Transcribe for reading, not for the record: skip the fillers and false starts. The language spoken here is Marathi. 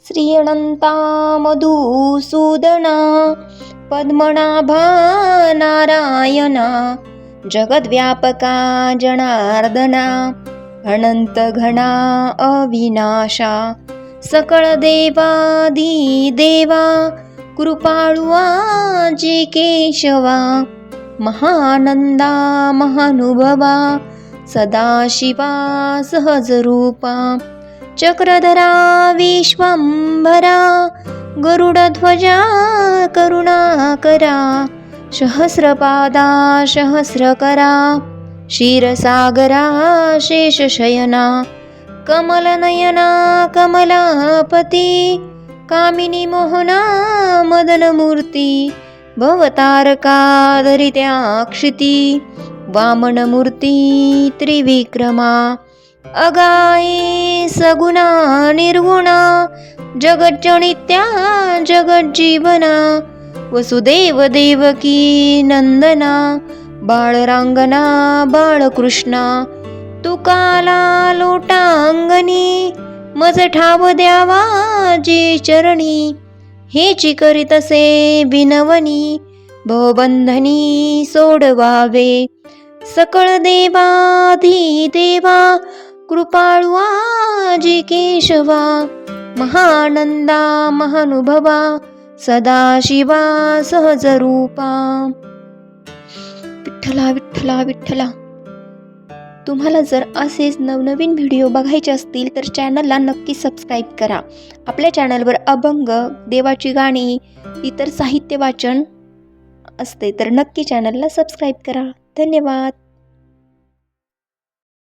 श्री अनंता मधुसूदना पद्मनाभा नारायणा जगद्व्यापका जनार्दना अनंत घना अविनाशा सकळ देवादी देवा कृपाळुआ जे केशवा महानंदा महानुभवा सदाशिवा सहजरूपा चक्रधरा विश्वंभरा गरुडध्वजा करुणाकरा सहस्रपादा सहस्रकरा क्षीरसागरा शेषशयना कमलनयना कमलापती कामिनी मोहना मदनमूर्ती भवतारका धरित्याक्षिती वामनमूर्ती त्रिविक्रमा अगाये सगुणा निर्गुणा जगज्जनित्या जगज्जीवना वसुदेव देवकी नंदना बाळरांगना बाळकृष्णा तुकाला लोटांगणी मज ठाव द्यावा जे चरणी हेची करीतसे विनवनी भवबंधनी सोडवावे सकळ देवाधी देवा कृपाळुआ जे केशवा महानंदा महानुभवा सदाशिवा सहजरूपा। विठ्ठला विठ्ठला विठ्ठला। तुम्हाला जर असेच नवनवीन व्हिडिओ बघायचे असतील तर चॅनलला नक्की सबस्क्राईब करा। आपल्या चॅनलवर अभंग, देवाची गाणी, इतर साहित्य वाचन असते तर नक्की चॅनलला सबस्क्राईब करा। धन्यवाद।